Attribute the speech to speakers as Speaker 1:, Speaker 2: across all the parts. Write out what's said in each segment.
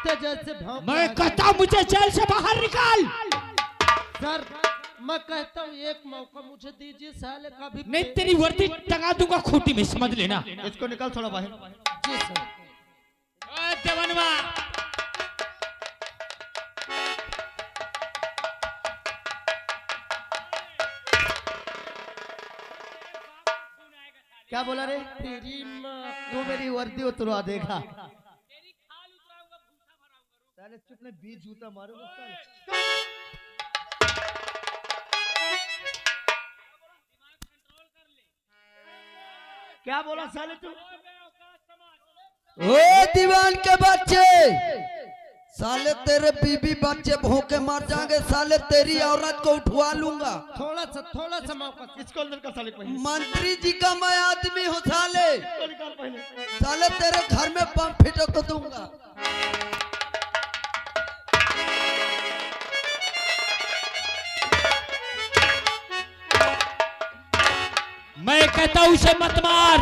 Speaker 1: कुत्ते जैसे भौंक।
Speaker 2: मैं कहता हूँ मुझे जेल से बाहर निकाल।
Speaker 1: सर मैं कहता हूँ एक मौका मुझे दीजिए, साले का भी
Speaker 2: नहीं तेरी वर्दी टंगा दूंगा खूंटी में, समझ लेना।
Speaker 3: इसको निकाल थोड़ा बाहर।
Speaker 1: जी सर।
Speaker 2: देवनवा
Speaker 3: क्या बोला रे?
Speaker 1: तेरी माँ।
Speaker 3: तू मेरी वर्दी उतरवा देगा। साले चुप ने 20 जूता मारूंगा साले। क्या बोला साले तू?
Speaker 4: ओ दीवान के बच्चे, साले तेरे बीबी बच्चे भूखे मर जाएंगे, साले तेरी औरत को उठवा लूंगा।
Speaker 1: थोड़ा सा मौका।
Speaker 3: इसको अंदर का साले पहले।
Speaker 4: मंत्री जी का मैं आदमी हूँ साले।
Speaker 3: इसको निकाल पहले।
Speaker 4: साले तेरे घर में बम फिटक दूंगा।
Speaker 2: मैं कहता हूँ उसे मत मार,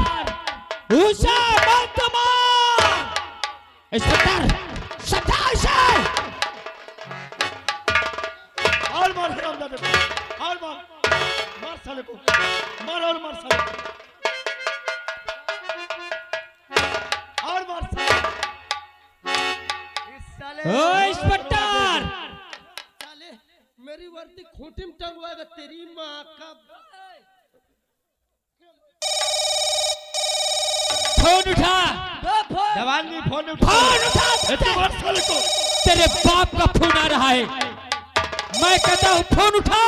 Speaker 2: उसे मत मार। इंस्पेक्टर सटा उसे।
Speaker 3: और मार हरामजादे को, और मार, मार साले को, मार और मार साले को, और मार साले। इस साले
Speaker 2: ओ इंस्पेक्टर,
Speaker 1: साले मेरी वर्दी खूंटी में टंगवाएगा तेरी माँ का।
Speaker 2: फोन उठा।
Speaker 3: जवान जी फोन उठा।
Speaker 2: फोन उठा।
Speaker 3: मार साले को।
Speaker 2: तेरे बाप का फोन आ रहा है, मैं कहता हूँ फोन उठा।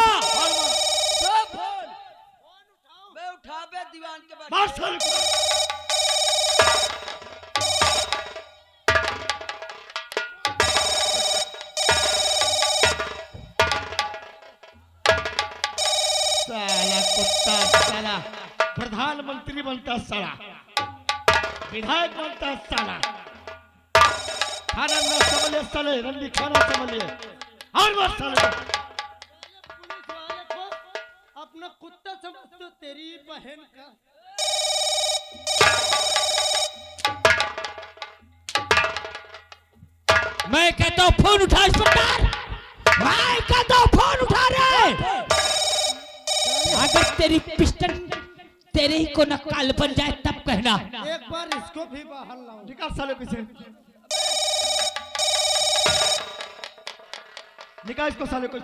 Speaker 4: मैं उठा बे दीवान के बच्चे।
Speaker 3: मार साले को। साला कुत्ता साला, प्रधानमंत्री बनता साला, विधायक बनता साला, खाना न समझे साले, रंडी खाना समझे। और मार साले को।
Speaker 1: पुलिस वाले को अपना कुत्ता समझते हो तेरी बहन का।
Speaker 2: मैं कहता हूँ फोन उठा इंस्पेक्टर, मैं कहता हूँ फोन उठा रे। अगर तेरी पिस्टल तेरे ही को नकाल बन जाए तब कहना।
Speaker 1: एक बार इसको भी बाहर लाओ।
Speaker 3: निकाल साले पीछे, निकाल इसको साले को।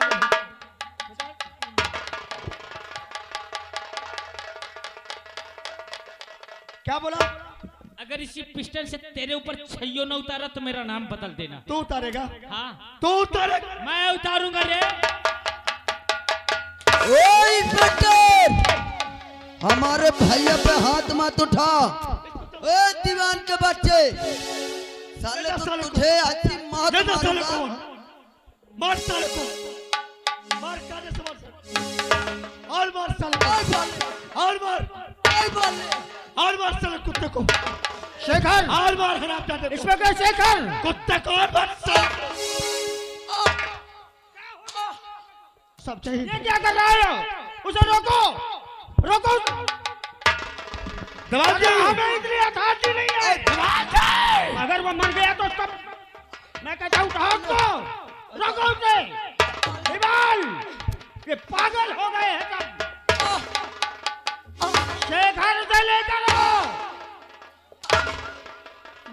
Speaker 3: क्या बोला?
Speaker 2: अगर इसी पिस्टल से तेरे ऊपर छैयो न उतारा तो मेरा नाम बदल देना।
Speaker 3: तू उतारेगा?
Speaker 2: हाँ
Speaker 3: तू उतारेगा?
Speaker 2: मैं उतारूंगा रे।
Speaker 4: ओ इंस्पेक्टर, हमारे भैया पे हाथ मत उठा। ओ दीवान के बच्चे, साले तो तुझे अच्छी मौत मारूंगा।
Speaker 3: मार साले को, मार काले से मार साले, और मार साले को, और मार, और मार साले कुत्ते को।
Speaker 1: शेखर,
Speaker 3: और मार हरामजादे को।
Speaker 1: इंस्पेक्टर शेखर,
Speaker 3: कुत्ते को और मार साले। सब चाहिए।
Speaker 1: ये क्या कर रहे हो? उसे रोको, रोको।
Speaker 3: दवाई जी,
Speaker 1: हमें इतनी अथॉरिटी नहीं है। अगर वो मर गया तो उसको मैं कहता हूँ उठाओ उसको, रोको उसे। दीवाल, ये पागल हो गए हैं सब। शेखर उसे ले चलो।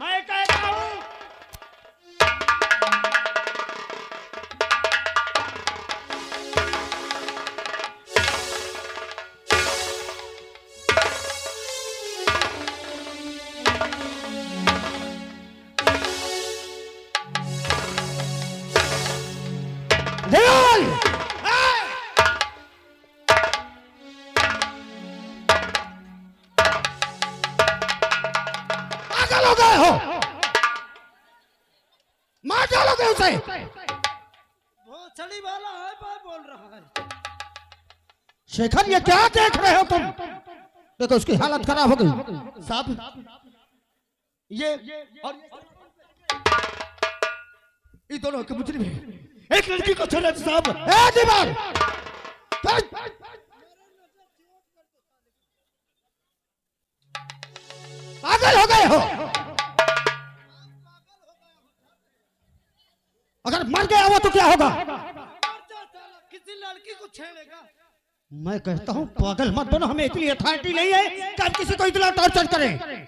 Speaker 1: मैं कहता हूँ
Speaker 2: पागल हो गए हो, मार डालोगे उसे।
Speaker 1: भोसड़ी वाला है, बोल रहा है।
Speaker 2: शेखर ये क्या देख रहे हो तुम? देखो उसकी हालत खराब हो गई।
Speaker 3: साहब ये और ये दोनों के मुजरिम हैं। एक लड़की को छोड़े साहब।
Speaker 2: ए दीवार, पागल हो गए हो। अगर मर गया वो तो क्या होगा?
Speaker 3: किसी लड़की को छेड़ेगा?
Speaker 2: मैं कहता हूँ पागल मत बनो, हमें इतनी अथॉरिटी नहीं है कि हम किसी को इतना टॉर्चर करें।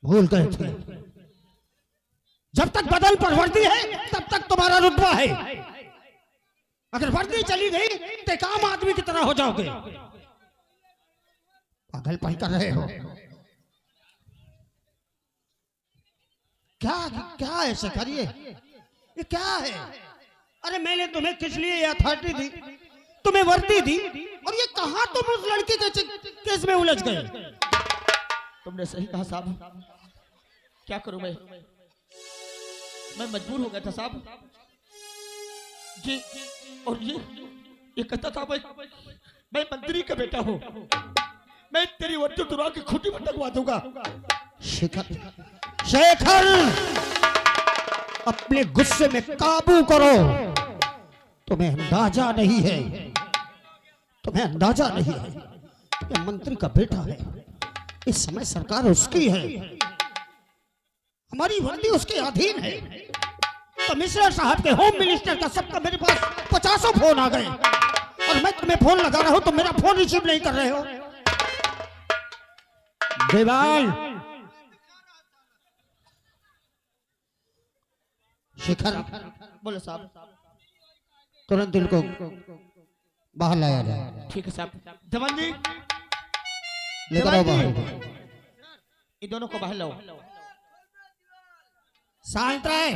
Speaker 2: भूल गए थे। जब तक बदन पर वर्दी है तब तक तुम्हारा रुतबा है। अगर वर्दी चली गई तो एक आम आदमी की तरह हो जाओगे। पागलपन कर रहे हो। क्या क्या है शेखर, ये क्या है? अरे मैंने तुम्हें किस लिए ये अथॉरिटी दी, तुम्हें वर्दी दी, और ये कहां तुम उस लड़की के केस में उलझ गए?
Speaker 3: तुमने सही कहा साहब। क्या करूं मैं मजबूर हो गया था साहब जी। और ये कहता था मैं मंत्री का बेटा हूं, मैं तेरी वर्दी तुरा की खूंटी में टंगवा दूंगा।
Speaker 2: शेखर, शेखर, अपने गुस्से में काबू करो। तुम्हें अंदाजा नहीं है, तुम्हें अंदाजा नहीं है कि मंत्री का बेटा है। इस समय सरकार उसकी है, हमारी वर्दी उसके अधीन है। कमिश्नर साहब के, होम मिनिस्टर का, सबका मेरे पास 50 फोन आ गए, और मैं तुम्हें फोन लगा रहा हूं तो मेरा फोन रिसीव नहीं कर रहे हो। देवाल, शेखर,
Speaker 3: बोलो साहब।
Speaker 2: तुरंत इनको बाहर लाया जाए।
Speaker 3: ठीक है साहब। जवान जी,
Speaker 2: लेकर आओ बाहर।
Speaker 3: ये दोनों को बाहर लाओ।
Speaker 2: शांत रहे।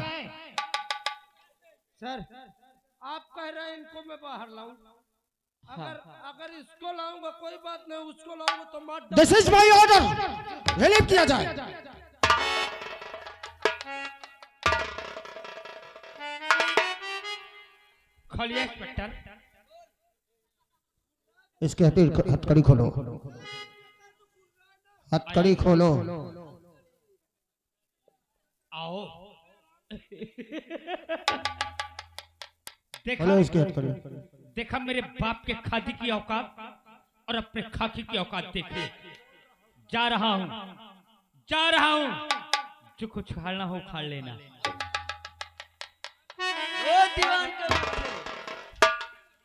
Speaker 1: सर, आप कह रहे हैं इनको मैं बाहर लाऊं? अगर इसको लाऊंगा कोई बात नहीं, उसको लाऊंगा तो मार।
Speaker 2: This is my order, relieve किया जाए।
Speaker 1: खोलिए इंस्पेक्टर।
Speaker 2: इसके हथकड़ी खोलो, हथकड़ी खोलो।
Speaker 1: आओ।
Speaker 2: खोलो इसकी हथकड़ी।
Speaker 1: देखा मेरे बाप के खादी की औकात और अपने खाकी की औकात देखिए। जा रहा हूं, जो कुछ खाना हो खा लेना।
Speaker 4: दीवान के बच्चे,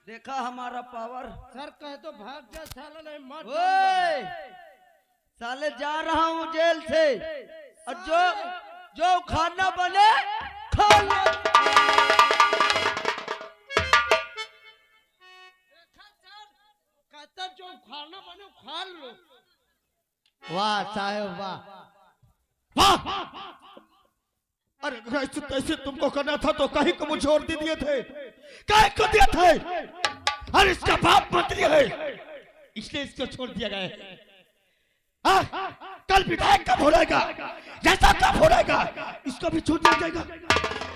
Speaker 4: देखा हमारा पावर?
Speaker 1: सर कहे तो भाग जा साला, नहीं मार।
Speaker 4: ओए, साले जा रहा हूँ जेल से, और जो खाना बने खा लो।
Speaker 1: कहता जो खाना बने खा लो।
Speaker 3: वाह साहब वाह। अरे ऐसे तैसे तुमको करना था तो कहीं को मुझे और दे दिए थे, कहीं को दिए थे। अरे इसका बाप मंत्री है, इसलिए इसको छोड़ दिया गया है। कल विधायक कब हो रहेगा, जैसा कब हो रहेगा, इसको भी छोड़ दिया जाएगा।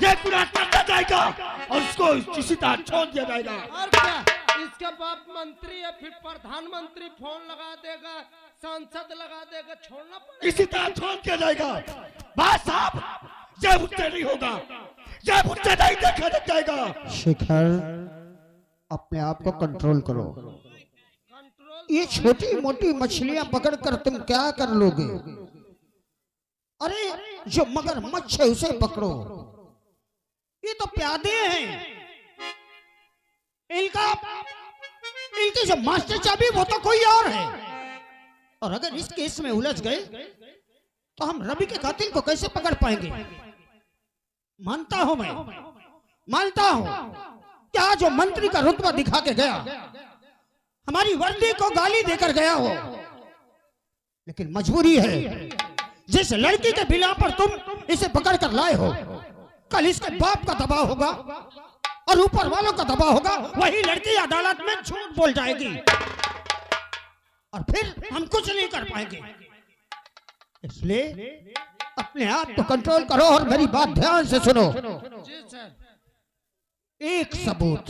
Speaker 3: ये पूरा करना जाएगा और उसको इसी तरह छोड़ दिया जाएगा।
Speaker 1: और क्या, इसका बाप मंत्री है, फिर प्रधानमंत्री फोन लगा देगा, सांसद लगा देगा, छोड़ना पड़ेगा।
Speaker 3: इसी तरह छोड़ दिया जाएगा। बस साहब, जब उससे नहीं होगा, जब उससे नहीं देखा जाएगा।
Speaker 2: शेखर, अपने आप को कंट्रोल करो। ये छोटी मोटी मछलियां पकड़कर तुम क्या कर लोगे? अरे जो मगरमच्छ है उसे पकड़ो। ये तो प्यादे हैं, इनकी जो मास्टर चाबी वो तो कोई और है। और अगर इस केस में उलझ गए तो हम रवि के कातिल को कैसे पकड़ पाएंगे? मानता हूं, मैं मानता हूं क्या जो मंत्री का रुतबा दिखा के गया, हमारी वर्दी को गाली देकर गया हो, लेकिन मजबूरी है। जिस लड़की के बिना पर तुम इसे पकड़ कर लाए हो, कल इसके बाप का दबाव होगा और ऊपर वालों का दबाव होगा। वही लड़की अदालत में झूठ बोल जाएगी और फिर हम कुछ नहीं कर पाएंगे। इसलिए अपने आप को कंट्रोल करो और मेरी बात ध्यान से सुनो।
Speaker 1: जी सर।
Speaker 2: एक सबूत,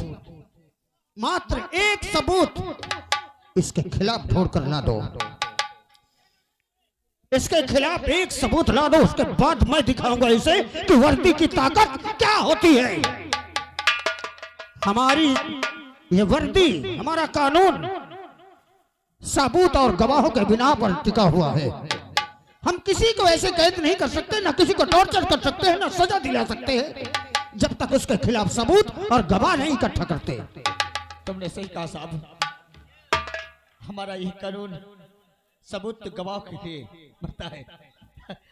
Speaker 2: मात्र एक सबूत इसके खिलाफ ढूंढ कर ला दो। इसके खिलाफ एक सबूत ला दो, उसके बाद मैं दिखाऊंगा इसे कि वर्दी की ताकत क्या होती है। हमारी ये वर्दी, हमारा कानून सबूत और गवाहों के बिना पर टिका हुआ है। हम किसी को ऐसे कैद नहीं कर सकते, ना किसी को टॉर्चर कर सकते हैं, ना सजा दिला सकते हैं, जब तक उसके खिलाफ सबूत और गवाह नहीं इकट्ठा करते।
Speaker 3: तुमने सही कहा साहब, हमारा यह कानून सबूत गवाह के लिए बनता है।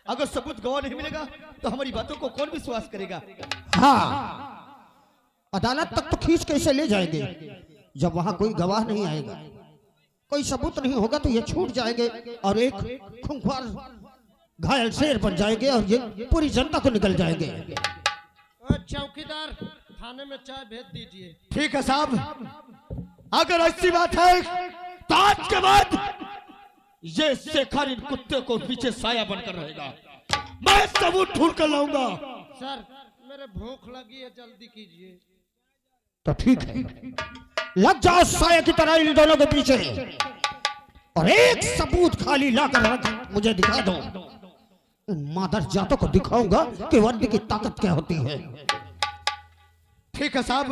Speaker 3: अगर सबूत गवाह नहीं मिलेगा तो हमारी बातों को कौन विश्वास करेगा?
Speaker 2: हाँ, अदालत तक तो खींच के इसे ले जाएंगे, जब वहां कोई गवाह नहीं आएगा, कोई सबूत नहीं होगा तो ये छूट जाएंगे और एक खूंखार घायल शेर बन जाएंगे और ये पूरी जनता को निकल जाएंगे।
Speaker 1: चौकीदार, थाने में चाय भेज दीजिए।
Speaker 3: ठीक है साहब, अगर ऐसी बात है तो आज के बाद ये शेखर इन कुत्ते को पीछे साया बनकर रहेगा। मैं सबूत ढूंढ कर लाऊंगा।
Speaker 1: सर, मेरे भूख लगी है, जल्दी कीजिए।
Speaker 2: तो ठीक है, लग जाओ साया की तरह इन दोनों के पीछे और एक सबूत खाली लाकर रख मुझे दिखा दो। इन मादर जातों को दिखाऊंगा कि वर्दी की ताकत क्या होती है।
Speaker 3: ठीक है साहब,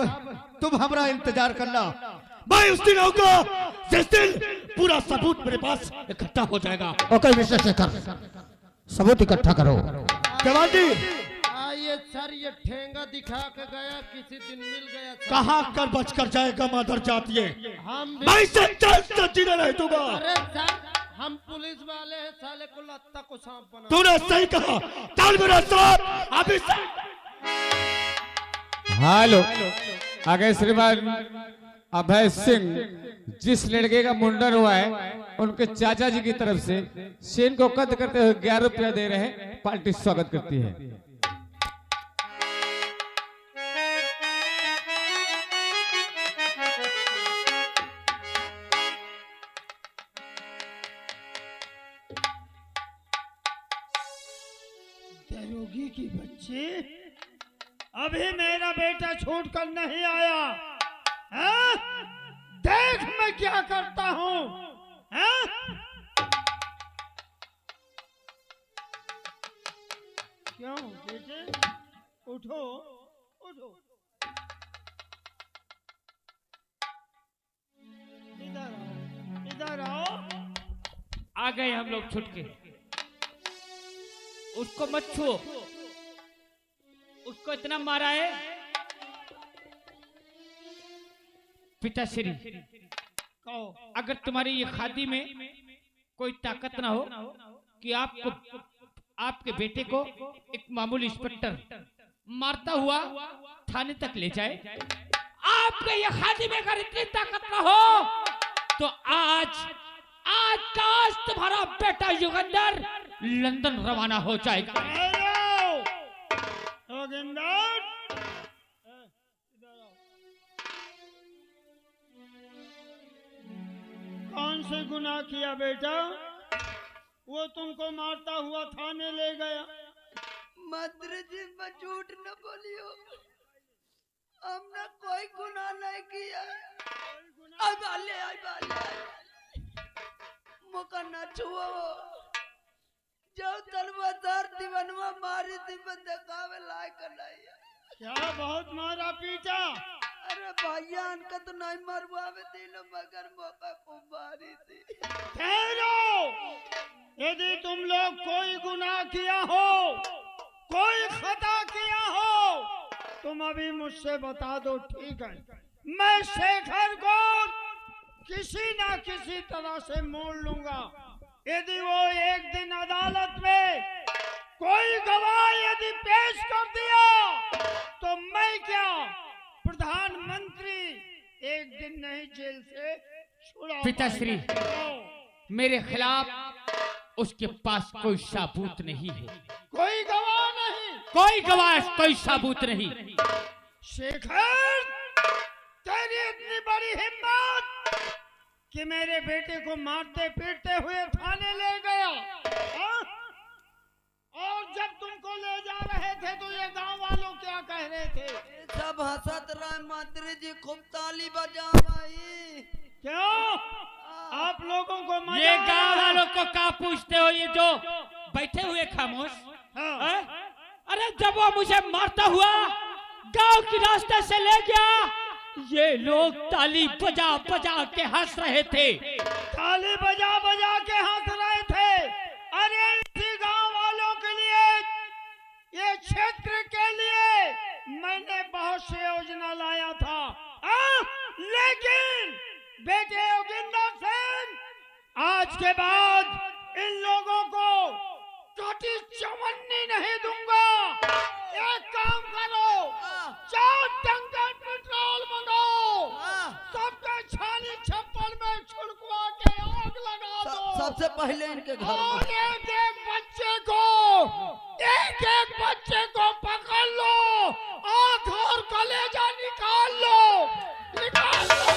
Speaker 3: तुम हमारा इंतजार करना। मैं उस दिन आऊंगा जिस दिन पूरा सबूत मेरे पास इकट्ठा हो जाएगा।
Speaker 2: ओके मिस्टर शेखर, सबूत इकट्ठा करो।
Speaker 3: जवान जी,
Speaker 1: आइए सर, ये ठेंगा दिखा के गया, किसी दिन मिल गया सर।
Speaker 3: कहाँ कर बच कर जाएगा मादर जात ये?
Speaker 1: हम भी...
Speaker 3: मैं इसे चल जीने नहीं दूंगा।
Speaker 1: अरे सर, हम पुलिस वाले हैं, साले को लत्ता को सांप बना।
Speaker 3: तूने सही कहा, चल मेरे साथ अभी से।
Speaker 5: हेलो, आगे श्रीमान अभय सिंह, जिस लड़के का मुंडन हुआ है उनके चाचा जी की तरफ से शेन को कद करते हुए 11 रुपया दे रहे हैं। पार्टी स्वागत करती है।
Speaker 1: दरोगी की बच्ची, अभी मेरा बेटा छूट कर नहीं आया है? देख मैं क्या करता हूँ। क्यों बेटे, उठो उठो, इधर आओ, इधर आओ।
Speaker 6: आ गए हम लोग छुट के। उसको मत छुओ, उसको इतना मारा है। पिताश्री, अगर तुम्हारी ये खादी में कोई ताकत ना हो कि आपको, आपके बेटे को एक मामूली इंस्पेक्टर मारता हुआ थाने तक ले जाए, आपके ये खादी में अगर इतनी ताकत ना हो तो आज तुम्हारा बेटा युगंधर लंदन रवाना हो जाएगा।
Speaker 1: कौन से गुनाह किया बेटा? वो तुमको मारता हुआ थाने ले गया।
Speaker 4: मंत्री जी, मैं झूठ न बोलियो, हमने कोई गुनाह नहीं किया। आई बाले मुका न छुओ, जो तलवार दीवानवा मारी थी दिखावे लायक नहीं।
Speaker 1: क्या बहुत मारा पीटा?
Speaker 4: अरे भैया, इनका तो नहीं मरवावे थी न, मगर मौका को मारी थी।
Speaker 1: ठहरो, यदि तुम लोग कोई गुनाह किया हो, कोई खता किया हो, तुम अभी मुझसे बता दो, ठीक है? मैं शेखर को किसी ना किसी तरह से मोड़ लूंगा। यदि वो एक दिन अदालत में कोई गवाह यदि पेश कर दिया तो मैं क्या, प्रधानमंत्री एक दिन नहीं जेल से छुड़ा।
Speaker 6: पिताश्री, मेरे खिलाफ उसके पास कोई सबूत नहीं है।
Speaker 1: कोई गवाह नहीं,
Speaker 6: कोई गवाह, कोई सबूत नहीं।
Speaker 1: शेखर, तेरी इतनी बड़ी हिम्मत कि मेरे बेटे को मारते पीटते हुए थाने ले गया, हाँ? और जब तुमको ले जा रहे थे तो ये गांव वालों क्या कह रहे थे?
Speaker 4: सब हंसत रहे मंत्री जी, खूब ताली बजावाई।
Speaker 1: क्यों? आप लोगों को मजा
Speaker 6: ये
Speaker 1: आया?
Speaker 6: गांव वालों को क्या पूछते हो, ये जो बैठे हुए खामोश?
Speaker 1: हाँ।
Speaker 6: अरे जब वो मुझे मारता हुआ गांव के रास्ते से ले गया, ये लोग ताली बजा बजा के हंस रहे थे।
Speaker 1: ताली बजा बजा के हंस रहे थे। अरे इसी क्षेत्र के लिए मैंने बहुत से योजना लाया था, लेकिन बेटे योगिंदर सिंह आज के बाद इन लोगों को कटी चवन्नी नहीं दूंगा। एक काम करो, 4 टंकर पेट्रोल मंगाओ, सबके छानी छप्पर में छिड़कवा के आग लगा दो।
Speaker 4: सबसे पहले इनके घर
Speaker 1: और
Speaker 4: में
Speaker 1: एक एक बच्चे को पकड़ लो, आंख और कलेजा निकाल लो, निकाल लो,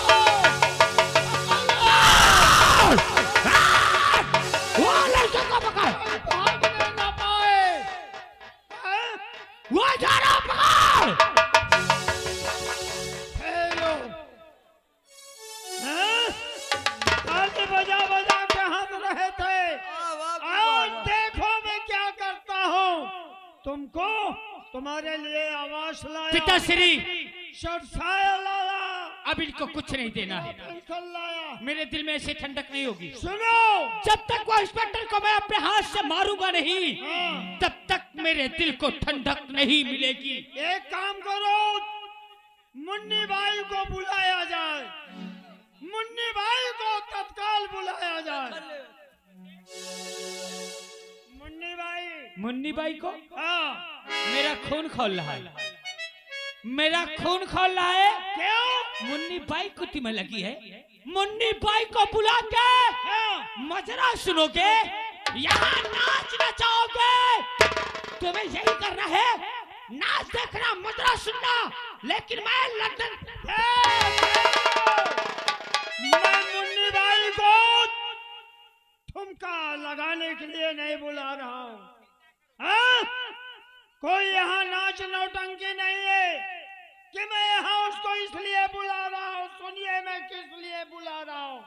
Speaker 6: वो लड़के को पकड़,
Speaker 1: भागने न पाए।
Speaker 6: वो जा रहा पकड़।
Speaker 1: हेलो, ताली बजा बजा के हंस रहे थे। आज देखो मैं क्या करता हूँ। तुमको तुम्हारे लिए आवास लाया,
Speaker 6: पिताश्री,
Speaker 1: सरसाया लाया,
Speaker 6: अब इनको कुछ नहीं देना है।
Speaker 1: पेंसिल लाया।
Speaker 6: मेरे दिल में ऐसे ठंडक नहीं होगी।
Speaker 1: सुनो,
Speaker 6: जब तक वो इंस्पेक्टर को मैं अपने हाथ से मारूंगा नहीं,
Speaker 1: हाँ,
Speaker 6: तब तक मेरे दिल को ठंडक नहीं मिलेगी।
Speaker 1: एक काम करो, मुन्नी भाई को बुलाया जाए, मुन्नी भाई को तत्काल बुलाया जाए।
Speaker 6: मुन्नी बाई को,
Speaker 1: हाँ,
Speaker 6: मेरा खून खोल रहा है, मेरा खून खोल रहा है।
Speaker 1: क्यों?
Speaker 6: मुन्नी बाई कुटी में लगी है। मुन्नी बाई को बुला के मजरा सुनोगे, यहाँ नाच नचाओगे। तुम्हें यही करना है, नाच देखना, मजरा सुनना। लेकिन मैं लंदन,
Speaker 1: मैं मुन्नी भाई को ठुमका लगाने के लिए नहीं बुला रहा हूँ। हाँ? कोई यहाँ नाच नौटंकी नहीं है कि मैं यहाँ उसको इसलिए बुला रहा हूँ। सुनिए मैं किस लिए बुला रहा हूँ,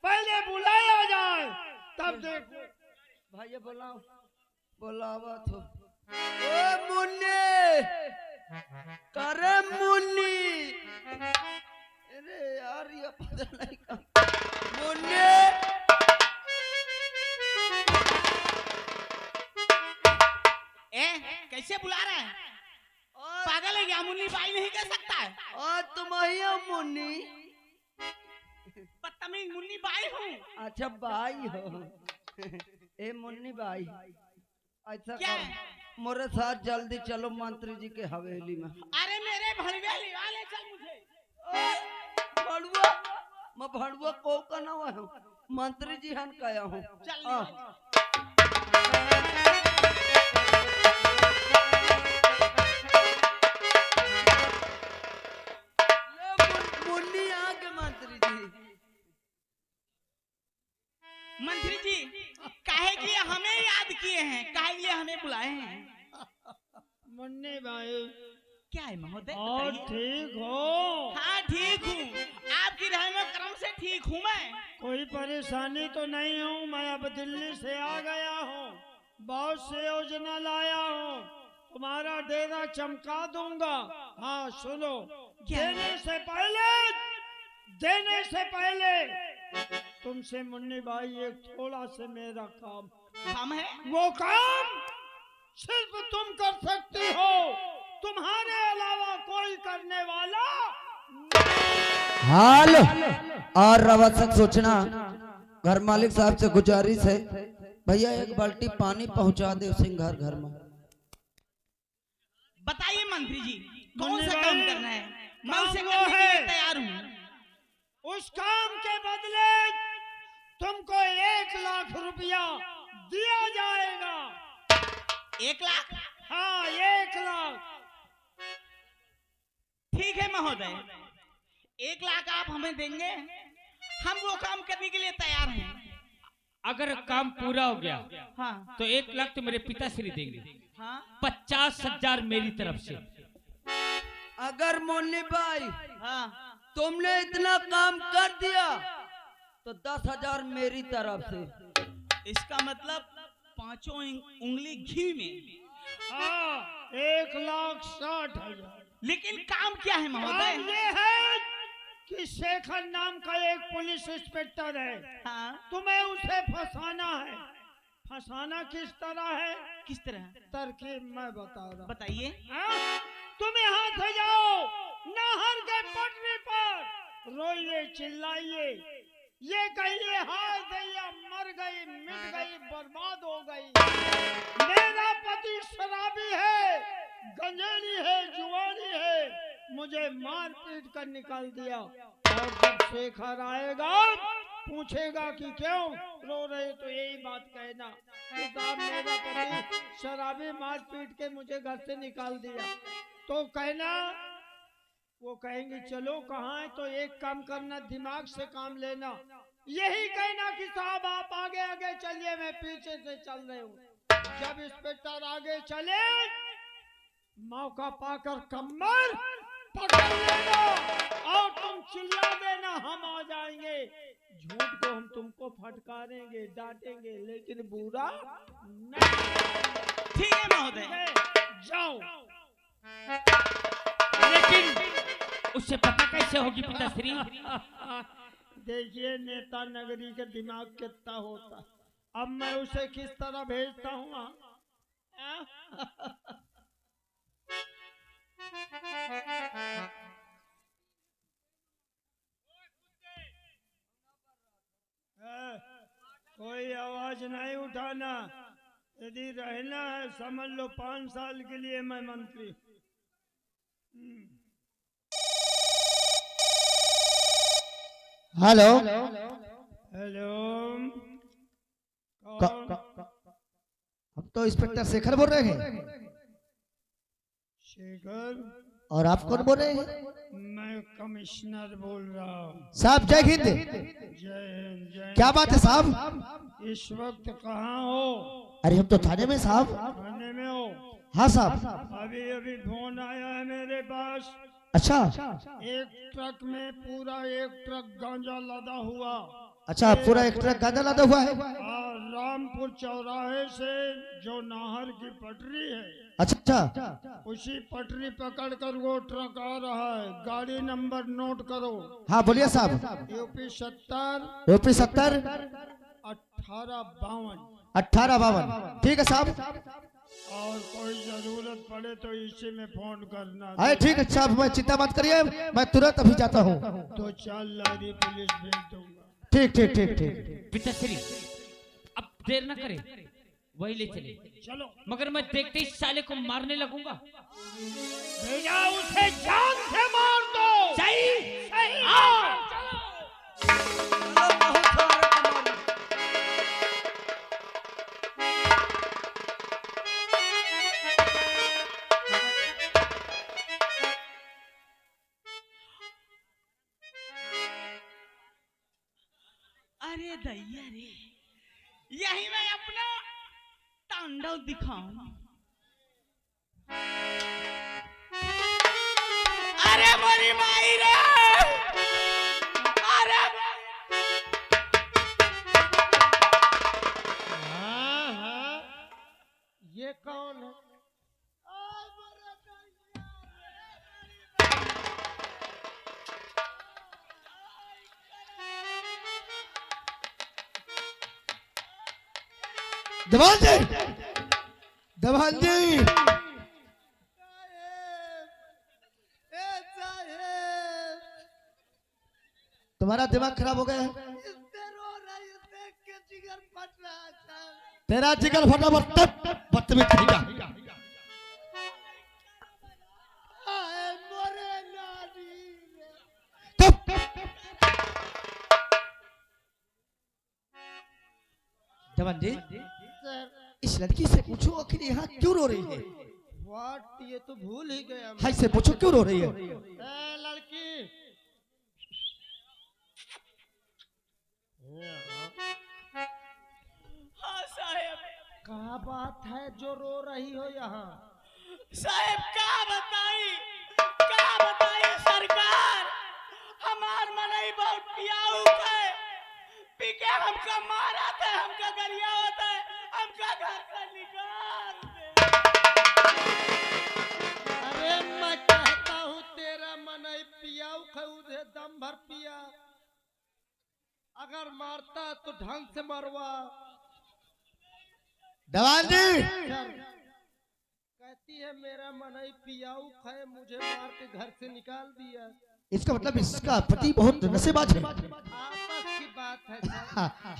Speaker 1: पहले बुलाया जाए तब देखो।
Speaker 4: भैया बुलाओ, बुलावा तो। ओ मुन्नी, करे मुन्नी, अरे यार ये पता नहीं कहाँ। मुन्नी,
Speaker 6: कैसे बुला रहा है? पागल है क्या? मुन्नी बाई नहीं कह सकता है।
Speaker 4: और तुम ही हो मुन्नी?
Speaker 6: बदतमीज, मुन्नी बाई हूँ।
Speaker 4: अच्छा भाई हो। ए मुन्नी भाई, ऐसा
Speaker 6: क्या
Speaker 4: कर, मेरे साथ जल्दी चलो मंत्री जी के हवेली में।
Speaker 6: अरे मेरे भड़वे लिवा ले चल मुझे।
Speaker 4: भड़ुआ, मैं भड़ुआ को ना हूँ, मंत्री जी हन कया हूँ। मुन्नी आगे मंत्री जी।
Speaker 6: मंत्री जी, काहे के लिए हमें याद किए हैं, काहे के लिए हमें बुलाए हैं?
Speaker 1: मुन्नी भाई,
Speaker 6: क्या है महोदय?
Speaker 1: और
Speaker 6: बताइए।
Speaker 1: ठीक हो?
Speaker 6: हाँ ठीक हूँ, आपकी रहमत करम से ठीक हूँ मैं।
Speaker 1: कोई परेशानी तो नहीं हूँ। मैं अब दिल्ली से आ गया हूँ, बहुत से योजना लाया हूँ, तुम्हारा डेरा चमका दूंगा। हाँ सुनो, देने से पहले तुमसे मुन्नी भाई एक थोड़ा से मेरा काम
Speaker 6: है।
Speaker 1: वो काम सिर्फ तुम कर सकती हो, तुम्हारे अलावा कोई करने वाला।
Speaker 4: हाल और रवसक सोचना, घर मालिक साहब से गुजारिश है, भैया एक बाल्टी पानी पहुंचा दे सिंह घर में।
Speaker 6: बताइए मंत्री जी, कौन
Speaker 1: मुन्नी
Speaker 6: सा
Speaker 1: भाई,
Speaker 6: काम करना है? मैं उसे
Speaker 1: काम
Speaker 6: करने
Speaker 1: वो
Speaker 6: के लिए
Speaker 1: है।
Speaker 6: तैयार हूँ।
Speaker 1: उस काम के बदले तुमको 1 लाख रुपया दिया जाएगा।
Speaker 6: 1 लाख?
Speaker 1: हाँ 1 लाख।
Speaker 6: ठीक है महोदय, 1 लाख आप हमें देंगे, हम वो काम करने के लिए तैयार हैं। अगर काम पूरा हो गया हाँ, तो 1 लाख तो मेरे पिताश्री देंगे। हाँ, 50,000 मेरी तरफ से।
Speaker 4: अगर मुन्नी भाई
Speaker 6: हाँ,
Speaker 4: तुमने इतना काम कर दिया तो 10,000 मेरी तरफ से।
Speaker 6: इसका मतलब 5 उंगली घी में।
Speaker 1: हाँ 1,60,000।
Speaker 6: लेकिन काम क्या है महोदय?
Speaker 1: काम ये है कि शेखर नाम का एक पुलिस इंस्पेक्टर है,
Speaker 6: हाँ,
Speaker 1: तुम्हें उसे फंसाना है। फंसाना किस तरह है?
Speaker 6: किस तरह?
Speaker 1: तरकीब मैं बता रहा हूँ।
Speaker 6: बताइए।
Speaker 1: हाँ? तुम यहाँ से जाओ, नहर के पटरी पर रोइए चिल्लाइए, ये कहिए हाय दैया मर गई, मिट गई, बर्बाद हो गई, मेरा पति शराबी है, गंजेड़ी है, जुआनी है, मुझे मार पीट कर निकाल दिया। और जब शेखर आएगा पूछेगा कि क्यों रो रहे, तो यही बात कहना कि साहब मेरा पति शराबी मार पीट के मुझे घर से निकाल दिया। तो कहना, वो कहेंगे चलो कहाँ है, तो एक काम करना, दिमाग से काम लेना, यही कहना कि साहब आप आगे आगे चलिए, मैं पीछे से चल रहे हूँ। जब इंस्पेक्टर आगे चले, मौका पाकर कमर पकड़ लेना और तुम चिल्ला देना हम आ जाएंगे। झूठ को हम तुमको फटकारेंगे, डांटेंगे, लेकिन बुरा नहीं।
Speaker 6: ठीक है महोदय।
Speaker 1: जाओ।
Speaker 6: लेकिन उससे पता कैसे होगी पिताश्री?
Speaker 1: देखिए नेता नगरी का दिमाग कितना होता, अब मैं उसे किस तरह भेजता हूँ कोई आवाज नहीं उठाना, यदि रहना है समझ लो 5 साल के लिए मैं मंत्री।
Speaker 2: हेलो
Speaker 1: हेलो,
Speaker 2: हम तो इंस्पेक्टर शेखर बोल रहे हैं।
Speaker 1: शेखर?
Speaker 2: और आप कौन बोल रहे हैं?
Speaker 1: मैं कमिश्नर बोल रहा हूँ।
Speaker 2: साहब जय हिंद।
Speaker 1: जय हिंद। जय
Speaker 2: क्या बात है साहब?
Speaker 1: इस वक्त कहाँ हो?
Speaker 2: अरे हम तो थाने में साहब।
Speaker 1: थाने में हो?
Speaker 2: हाँ साहब।
Speaker 1: अभी अभी फोन आया है मेरे पास,
Speaker 2: अच्छा
Speaker 1: एक ट्रक में पूरा 1 ट्रक गांजा लदा हुआ,
Speaker 2: अच्छा, पूरा एक ट्रक गांजा लदा हुआ है।
Speaker 1: और रामपुर चौराहे से जो नाहर की पटरी है,
Speaker 2: अच्छा,
Speaker 1: उसी पटरी पकड़ कर वो ट्रक आ रहा है। गाड़ी नंबर नोट करो।
Speaker 2: हाँ बोलिए साहब।
Speaker 1: UP 70
Speaker 2: UP 70
Speaker 1: 1852।
Speaker 2: 1852। ठीक है साहब।
Speaker 1: और कोई जरूरत पड़े तो इसी में फोन करना।
Speaker 2: अरे ठीक है साहब, मैं चिंता मत करिए, मैं तुरंत अभी जाता हूँ।
Speaker 1: तो चल लारी पुलिस भेज दूंगा।
Speaker 2: ठीक ठीक ठीक ठीक।
Speaker 6: पिताश्री अब देर न करे, वही ले चले।
Speaker 1: चलो।
Speaker 6: मगर मैं देखते ही साले को मारने लगूंगा।
Speaker 1: भैया उसे जान से मार दो।
Speaker 6: सही
Speaker 1: सही।
Speaker 6: आओ। अरे दैया रे, यही मैं अपना तांडव दिखाऊं। अरे मेरी माई रे, अरे
Speaker 1: हाँ हाँ, ये कौन है?
Speaker 2: दवान जी, दवान जी। तुम्हारा दिमाग खराब हो गया है। तेरा जिगर फटा बदतमीज कहेगा। जवान जी, इस लड़की से पूछो आखिर यहाँ क्यों रो रही है?
Speaker 1: व्हाट, ये तो भूल ही गया मैं।
Speaker 2: हाय से पूछो क्यों रो रही है?
Speaker 1: ए लड़की,
Speaker 6: हाँ साहेब।
Speaker 1: क्या बात है जो रो रही हो यहाँ?
Speaker 6: साहेब क्या बताई सरकार, हमार मनई बहुत पियाऊ है, पी के हमका मारा था, हमका गरिया होता है, हमका घर से निकाल दे।
Speaker 1: अरे मैं कहता हूँ तेरा मनई पियाऊ उधे दम भर पिया, अगर मारता तो ढंग से मरवा।
Speaker 4: दवान जी
Speaker 1: कहती है मेरा मनई पियाऊ खाए मुझे मार के घर से निकाल दिया।
Speaker 2: इसका मतलब इसका पति बहुत नशेबाज है।
Speaker 1: आपस की बात है सर।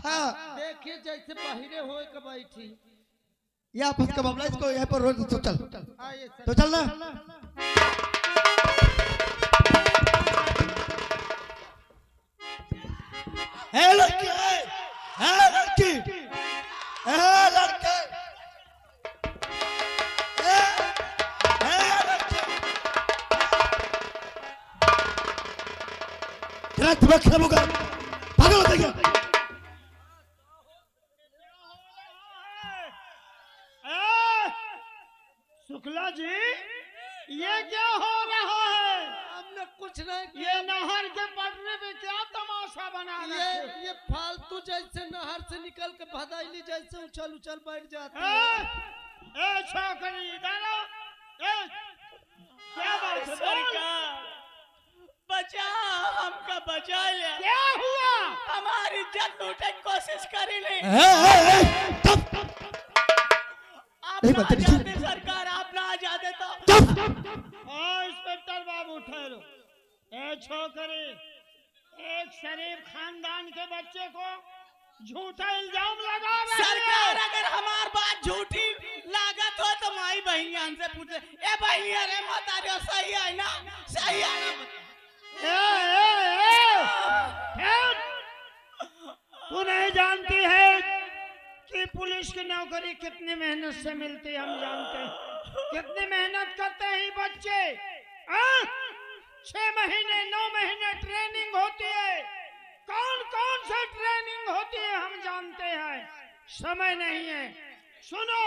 Speaker 2: हाँ,
Speaker 1: देखिए जैसे बहिरे होए के बैठी।
Speaker 2: ये आपस का मामला, इसको यहाँ पर रोज तो चल
Speaker 1: आइए सर।
Speaker 2: तो चलना।
Speaker 4: है लड़की, है लड़की, है लड़के, है लड़के। तेरा दिमाग खराब होगा, पागल हो जाएगा।
Speaker 1: शुक्ला जी ये क्या हो रहा है? हमने कुछ नहीं। ये नहर के पटने पे क्या तमाशा बना रहे? ये फालतू जैसे नहर से निकल के भदाइली जैसे उछल उछल बैठ जाते हैं। ए छोकरी इधर आओ। क्या बात है? सरकार बचा, हमका बचा ले। क्या हुआ? हमारी इज्जत लूटने की कोशिश करी ले।
Speaker 2: नहीं बदतमीजी।
Speaker 1: सरकार आप ना आ जाते तो। इंस्पेक्टर बाबू ठहरो। ए छोकरी, एक शरीफ खानदान के बच्चे को झूठा इल्जाम लगा रहे हैं। सरकार अगर हमार बात झूठी लागत हो तो माई बहनियां से पूछे। ए बहनिया रे माता रे सही है ना? सही है ना? तू नहीं जानती है कि पुलिस की नौकरी कितनी मेहनत से मिलती है? हम जानते हैं कितनी मेहनत करते हैं बच्चे। 6 महीने 9 महीने ट्रेनिंग होती है। कौन कौन सी ट्रेनिंग होती है हम जानते हैं। समय नहीं है। सुनो,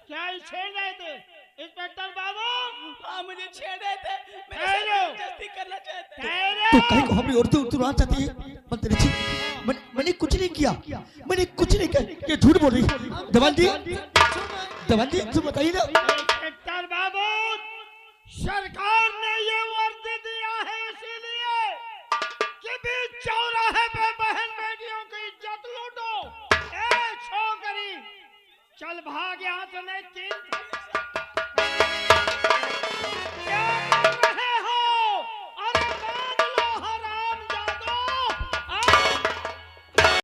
Speaker 1: क्या छेड़ रहे थे इंस्पेक्टर बाबू? हाँ मुझे छेड़ रहे थे। जल्दी करना चाहते।
Speaker 2: तू कहीं को हमें और तू ना चाहती है? बदतमीजी। मैंने कुछ नहीं किया, मैंने कुछ नहीं किया। ये झूठ बोल रही। दवान जी तू बताइए ना।
Speaker 1: इंस्पेक्टर बाबू, सरकार ने ये वर्दी दिया है इसीलिए कि बीच चौराहे पे बहन बेटियों की इज्जत लूटो। ए छोकरी, चल भाग यहाँ से, नहीं 3